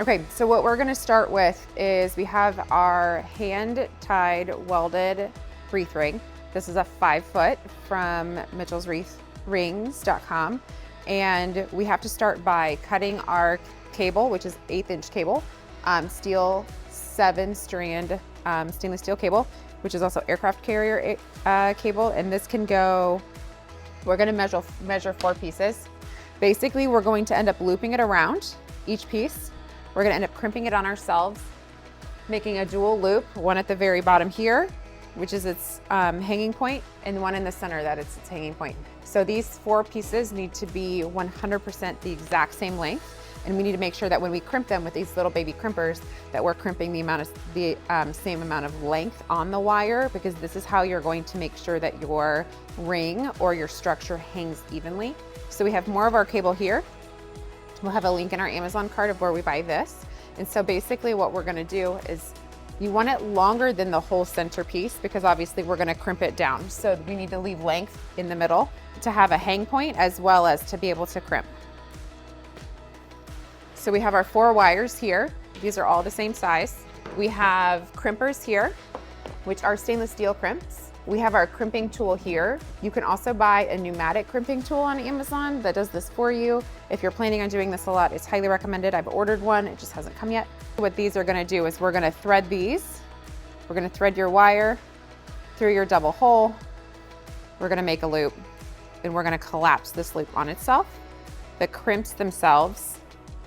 Okay, so what we're gonna start with is we have our hand-tied welded wreath ring. This is a 5-foot from mitchellswreathrings.com. And we have to start by cutting our cable, which is 1/8-inch cable, steel 7-strand stainless steel cable, which is also aircraft carrier cable. And this can go, we're gonna measure 4 pieces. Basically, we're going to end up looping it around each piece. We're gonna end up crimping it on ourselves, making a dual loop, one at the very bottom here, which is its hanging point, and one in the center that it's its hanging point. So these 4 pieces need to be 100% the exact same length, and we need to make sure that when we crimp them with these little baby crimpers, that we're crimping the same amount of length on the wire, because this is how you're going to make sure that your ring or your structure hangs evenly. So we have more of our cable here. We'll have a link in our Amazon cart of where we buy this. And so basically what we're gonna do is, you want it longer than the whole centerpiece, because obviously we're gonna crimp it down. So we need to leave length in the middle to have a hang point, as well as to be able to crimp. So we have our 4 wires here. These are all the same size. We have crimpers here, which are stainless steel crimps. We have our crimping tool here. You can also buy a pneumatic crimping tool on Amazon that does this for you. If you're planning on doing this a lot, it's highly recommended. I've ordered one, it just hasn't come yet. What these are gonna do is we're gonna thread these. We're gonna thread your wire through your double hole. We're gonna make a loop, and we're gonna collapse this loop on itself. The crimps themselves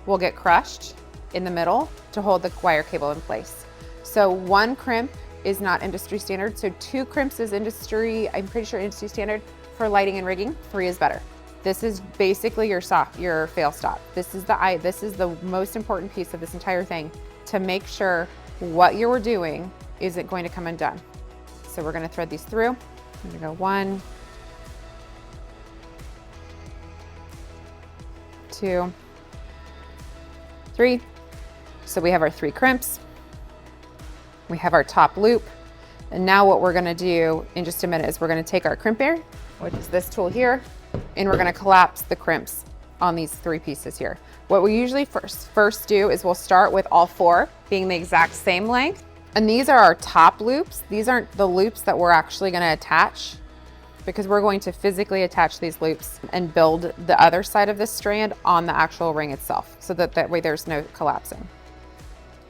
will get crushed in the middle to hold the wire cable in place. So 1 crimp is not industry standard. So 2 crimps is industry, I'm pretty sure industry standard for lighting and rigging. 3 is better. This is basically your fail stop. This is the most important piece of this entire thing, to make sure what you're doing isn't going to come undone. So we're gonna thread these through. I'm gonna go 1, 2, 3. So we have our 3 crimps. We have our top loop. And now what we're gonna do in just a minute is we're gonna take our crimper, which is this tool here, and we're gonna collapse the crimps on these 3 pieces here. What we usually first do is we'll start with all 4 being the exact same length. And these are our top loops. These aren't the loops that we're actually gonna attach, because we're going to physically attach these loops and build the other side of this strand on the actual ring itself, so that way there's no collapsing.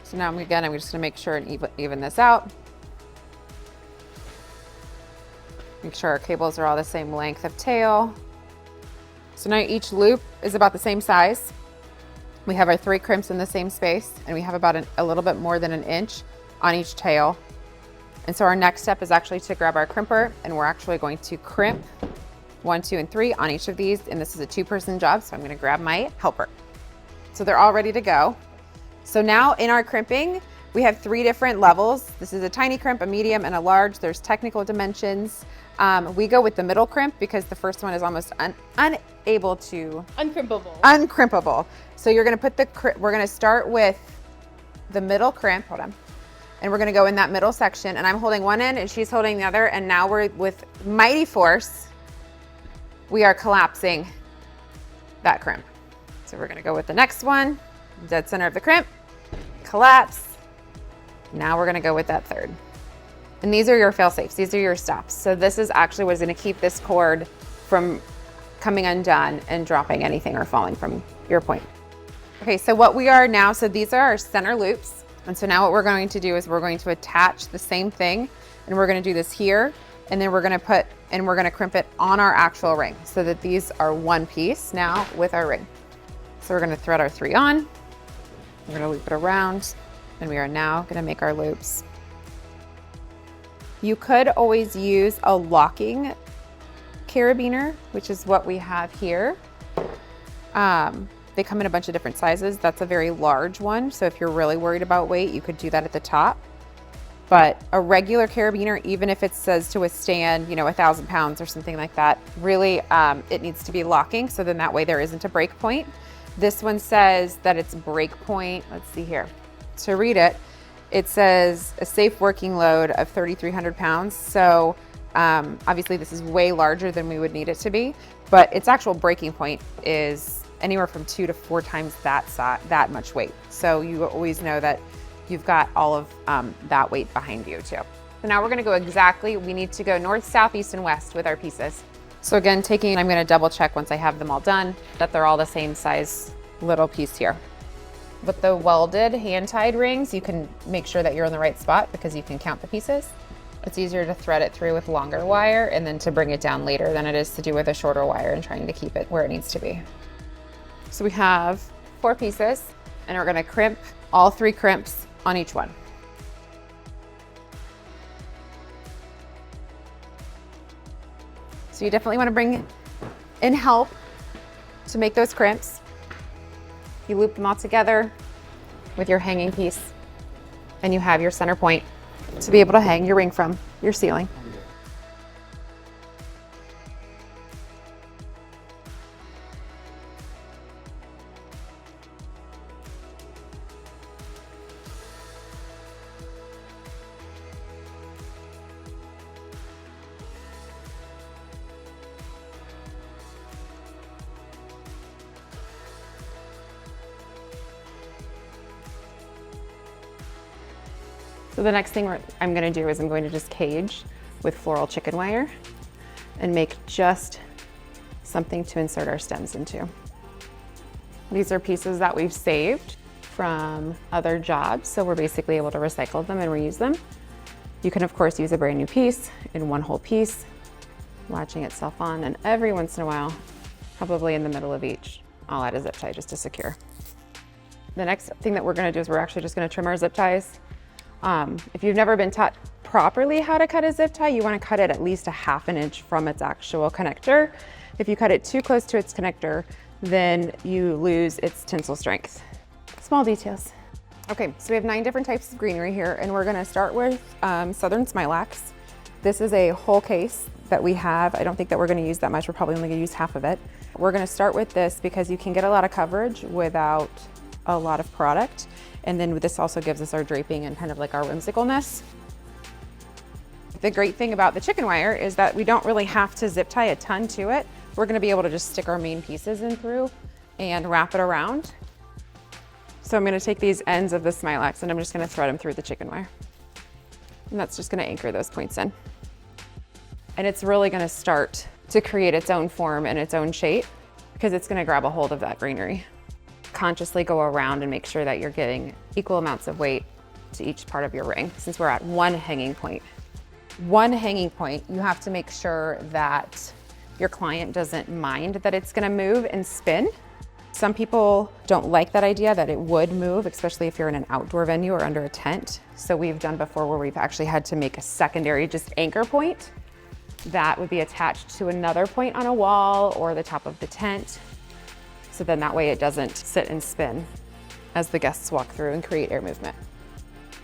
So now I'm just gonna make sure and even this out. Make sure our cables are all the same length of tail. So now each loop is about the same size. We have our 3 crimps in the same space, and we have about a little bit more than 1 inch on each tail. And so our next step is actually to grab our crimper, and we're actually going to crimp 1, 2, and 3 on each of these. And this is a 2-person job, so I'm gonna grab my helper. So they're all ready to go. So now in our crimping, we have 3 different levels. This is a tiny crimp, a medium, and a large. There's technical dimensions. We go with the middle crimp because the first one is almost unable to... Uncrimpable. So you're gonna put we're gonna start with the middle crimp, hold on. And we're gonna go in that middle section, and I'm holding one end and she's holding the other, and now we're, with mighty force, we are collapsing that crimp. So we're gonna go with the next one, dead center of the crimp, collapse. Now we're gonna go with that 3rd. And these are your fail safes, these are your stops. So this is actually what's gonna keep this cord from coming undone and dropping anything or falling from your point. Okay, so what we are now, so these are our center loops. And so now what we're going to do is we're going to attach the same thing, and we're gonna do this here, and then we're gonna crimp it on our actual ring, so that these are 1 piece now with our ring. So we're gonna thread our 3 on, we're gonna loop it around, and we are now gonna make our loops. You could always use a locking carabiner, which is what we have here. They come in a bunch of different sizes. That's a very large one. So if you're really worried about weight, you could do that at the top. But a regular carabiner, even if it says to withstand, 1,000 pounds or something like that, really it needs to be locking. So then that way there isn't a break point. This one says that it's break point. Let's see here. To read it, it says a safe working load of 3,300 pounds. So obviously this is way larger than we would need it to be, but its actual breaking point is anywhere from 2 to 4 times that much weight. So you always know that you've got all of that weight behind you too. So now we're gonna go we need to go north, south, east, and west with our pieces. So again, I'm gonna double check once I have them all done that they're all the same size little piece here. With the welded hand-tied rings, you can make sure that you're in the right spot because you can count the pieces. It's easier to thread it through with longer wire and then to bring it down later than it is to do with a shorter wire and trying to keep it where it needs to be. So we have 4 pieces and we're gonna crimp all 3 crimps on each one. So you definitely wanna bring in help to make those crimps. You loop them all together with your hanging piece and you have your center point to be able to hang your ring from your ceiling. So the next thing I'm gonna do is I'm going to just cage with floral chicken wire and make just something to insert our stems into. These are pieces that we've saved from other jobs, so we're basically able to recycle them and reuse them. You can of course use a brand new piece in one whole piece, latching itself on, and every once in a while, probably in the middle of each, I'll add a zip tie just to secure. The next thing that we're gonna do is we're actually just gonna trim our zip ties. If you've never been taught properly how to cut a zip tie, you want to cut it at least a ½ inch from its actual connector. If you cut it too close to its connector, then you lose its tensile strength. Small details. Okay, so we have 9 different types of greenery here, and we're gonna start with Southern Smilax. This is a whole case that we have. I don't think that we're gonna use that much. We're probably only gonna use half of it. We're gonna start with this because you can get a lot of coverage without a lot of product. And then this also gives us our draping and kind of like our whimsicalness. The great thing about the chicken wire is that we don't really have to zip tie a ton to it. We're gonna be able to just stick our main pieces in through and wrap it around. So I'm gonna take these ends of the Smilax and I'm just gonna thread them through the chicken wire. And that's just gonna anchor those points in. And it's really gonna start to create its own form and its own shape because it's gonna grab a hold of that greenery. Consciously go around and make sure that you're getting equal amounts of weight to each part of your ring. Since we're at one hanging point, you have to make sure that your client doesn't mind that it's gonna move and spin. Some people don't like that idea that it would move, especially if you're in an outdoor venue or under a tent. So we've done before where we've actually had to make a secondary just anchor point that would be attached to another point on a wall or the top of the tent. So then that way it doesn't sit and spin as the guests walk through and create air movement.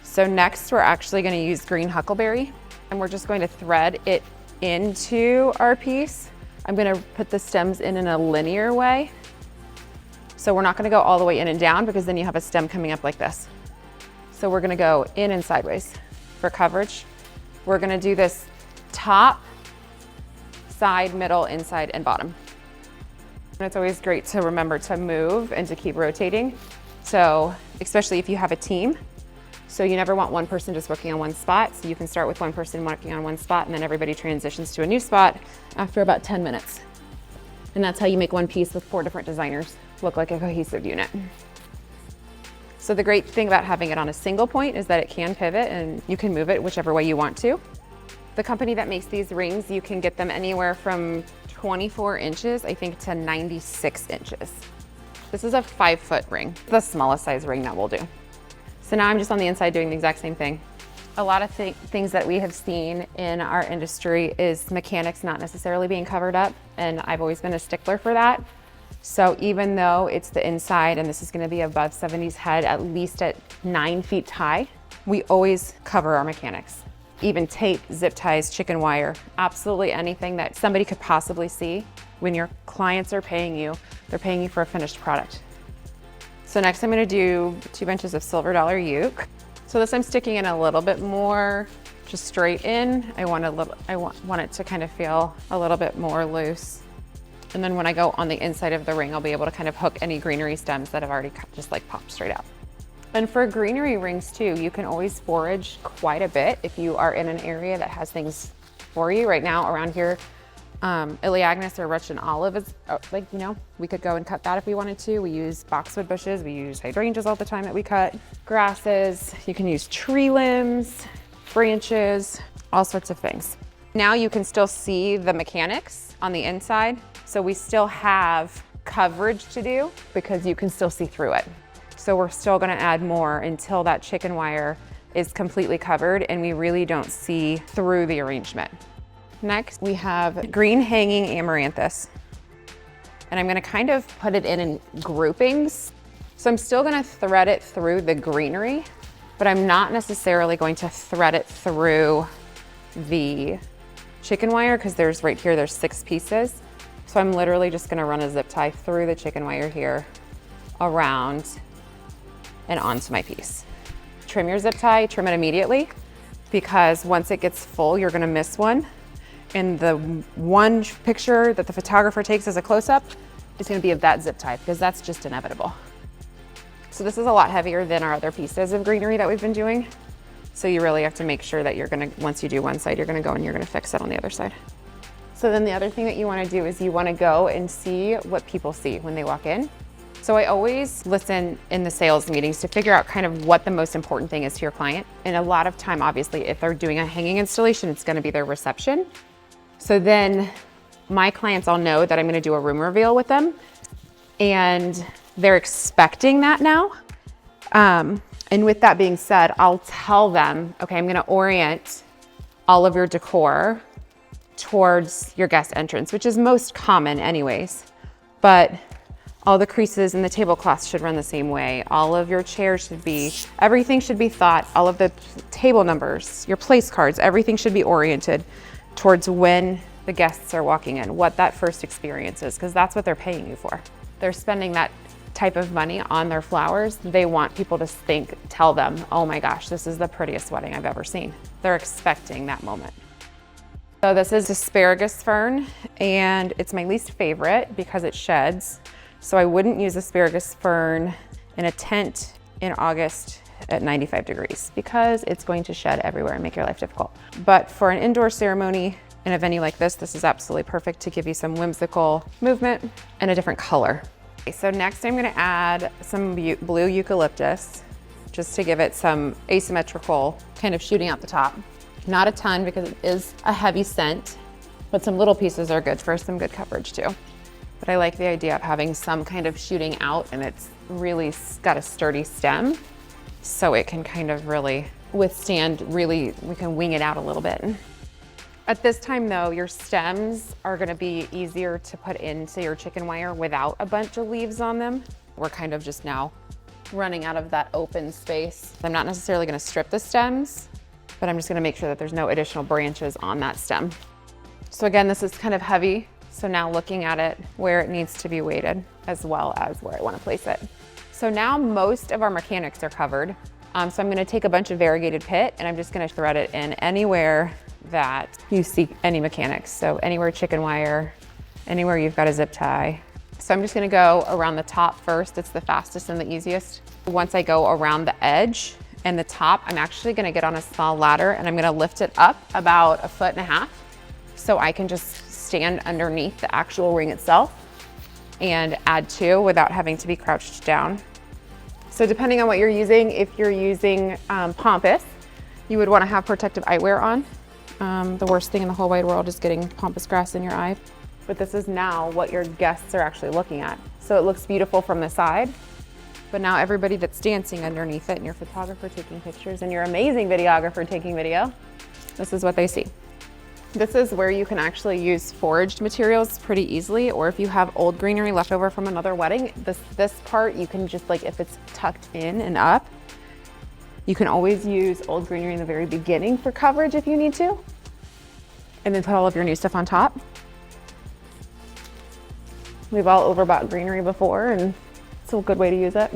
So next we're actually gonna use green huckleberry and we're just going to thread it into our piece. I'm gonna put the stems in a linear way. So we're not gonna go all the way in and down because then you have a stem coming up like this. So we're gonna go in and sideways for coverage. We're gonna do this top, side, middle, inside, and bottom. And it's always great to remember to move and to keep rotating. So, especially if you have a team. So you never want one person just working on one spot. So you can start with one person working on one spot and then everybody transitions to a new spot after about 10 minutes. And that's how you make one piece with 4 different designers look like a cohesive unit. So the great thing about having it on a single point is that it can pivot and you can move it whichever way you want to. The company that makes these rings, you can get them anywhere from 24 inches, I think, to 96 inches. This is a 5-foot ring, the smallest size ring that we'll do. So now I'm just on the inside doing the exact same thing. A lot of things that we have seen in our industry is mechanics not necessarily being covered up, and I've always been a stickler for that. So even though it's the inside and this is gonna be above 70's head, at least at 9 feet high, we always cover our mechanics. Even tape, zip ties, chicken wire, absolutely anything that somebody could possibly see. When your clients are paying you, they're paying you for a finished product. So next I'm gonna do 2 bunches of silver dollar uke. So this I'm sticking in a little bit more, just straight in. I want it to kind of feel a little bit more loose. And then when I go on the inside of the ring, I'll be able to kind of hook any greenery stems that have already just like popped straight out. And for greenery rings too, you can always forage quite a bit if you are in an area that has things for you. Right now around here, Elaeagnus or Russian olive is like, you know, we could go and cut that if we wanted to. We use boxwood bushes, we use hydrangeas all the time that we cut, grasses, you can use tree limbs, branches, all sorts of things. Now you can still see the mechanics on the inside. So we still have coverage to do because you can still see through it. So we're still gonna add more until that chicken wire is completely covered and we really don't see through the arrangement. Next, we have green hanging amaranthus. And I'm gonna kind of put it in groupings. So I'm still gonna thread it through the greenery, but I'm not necessarily going to thread it through the chicken wire because there's right here, there's 6 pieces. So I'm literally just gonna run a zip tie through the chicken wire here, around and onto my piece. Trim your zip tie, trim it immediately, because once it gets full, you're gonna miss one. And the one picture that the photographer takes as a close-up is gonna be of that zip tie, because that's just inevitable. So this is a lot heavier than our other pieces of greenery that we've been doing. So you really have to make sure that you're gonna, once you do one side, you're gonna go and you're gonna fix it on the other side. So then the other thing that you wanna do is you wanna go and see what people see when they walk in. So I always listen in the sales meetings to figure out kind of what the most important thing is to your client. And a lot of time, obviously, if they're doing a hanging installation, it's gonna be their reception. So then my clients all know that I'm gonna do a room reveal with them and they're expecting that now. And with that being said, I'll tell them, okay, I'm gonna orient all of your decor towards your guest entrance, which is most common anyways, but all the creases and the tablecloths should run the same way. All of your chairs should be, everything should be thought, all of the table numbers, your place cards, everything should be oriented towards when the guests are walking in, what that first experience is, because that's what they're paying you for. They're spending that type of money on their flowers. They want people to tell them, oh my gosh, this is the prettiest wedding I've ever seen. They're expecting that moment. So this is asparagus fern, and it's my least favorite because it sheds. So I wouldn't use asparagus fern in a tent in August at 95 degrees because it's going to shed everywhere and make your life difficult. But for an indoor ceremony in a venue like this is absolutely perfect to give you some whimsical movement and a different color. Okay, so next I'm gonna add some blue eucalyptus just to give it some asymmetrical kind of shooting out the top. Not a ton because it is a heavy scent, but some little pieces are good for some good coverage too. But I like the idea of having some kind of shooting out, and it's really got a sturdy stem, so it can kind of really withstand, we can wing it out a little bit. At this time though, your stems are gonna be easier to put into your chicken wire without a bunch of leaves on them. We're kind of just now running out of that open space. I'm not necessarily gonna strip the stems, but I'm just gonna make sure that there's no additional branches on that stem. So again, this is kind of heavy. So now looking at it where it needs to be weighted as well as where I wanna place it. So now most of our mechanics are covered. So I'm gonna take a bunch of variegated pit and I'm just gonna thread it in anywhere that you see any mechanics. So anywhere chicken wire, anywhere you've got a zip tie. So I'm just gonna go around the top first. It's the fastest and the easiest. Once I go around the edge and the top, I'm actually gonna get on a small ladder and I'm gonna lift it up about 1.5 feet so I can just stand underneath the actual ring itself and add to without having to be crouched down. So depending on what you're using, if you're using pampas, you would wanna have protective eyewear on. The worst thing in the whole wide world is getting pampas grass in your eye. But this is now what your guests are actually looking at. So it looks beautiful from the side, but now everybody that's dancing underneath it and your photographer taking pictures and your amazing videographer taking video, this is what they see. This is where you can actually use foraged materials pretty easily, or if you have old greenery left over from another wedding, this part you can just like, if it's tucked in and up, you can always use old greenery in the very beginning for coverage if you need to, and then put all of your new stuff on top. We've all overbought greenery before and it's a good way to use it.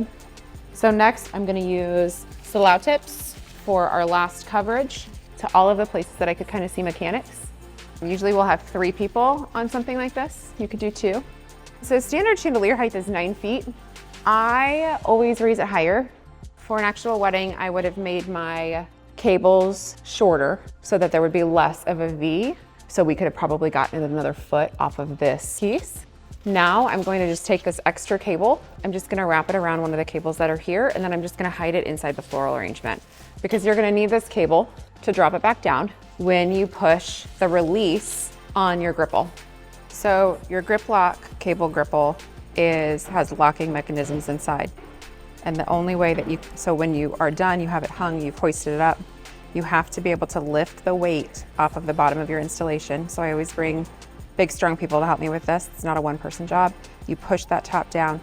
So next I'm gonna use Floral tips for our last coverage to all of the places that I could kind of see mechanics. Usually we'll have 3 people on something like this. You could do 2. So standard chandelier height is 9 feet. I always raise it higher. For an actual wedding, I would have made my cables shorter so that there would be less of a V. So we could have probably gotten another foot off of this piece. Now I'm going to just take this extra cable. I'm just gonna wrap it around one of the cables that are here, and then I'm just gonna hide it inside the floral arrangement, because you're gonna need this cable to drop it back down when you push the release on your gripple. So your grip lock cable gripple has locking mechanisms inside. And the only way that so when you are done, you have it hung, you've hoisted it up, you have to be able to lift the weight off of the bottom of your installation. So I always bring big, strong people to help me with this. It's not a one-person job. You push that top down,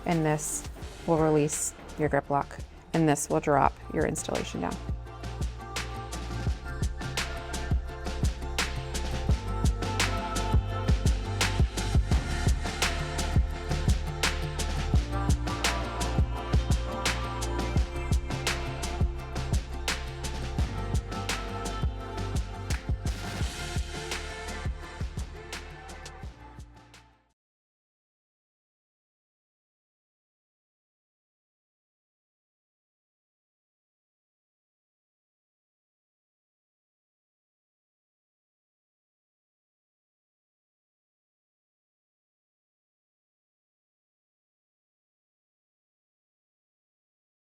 and this will release your grip lock, and this will drop your installation down.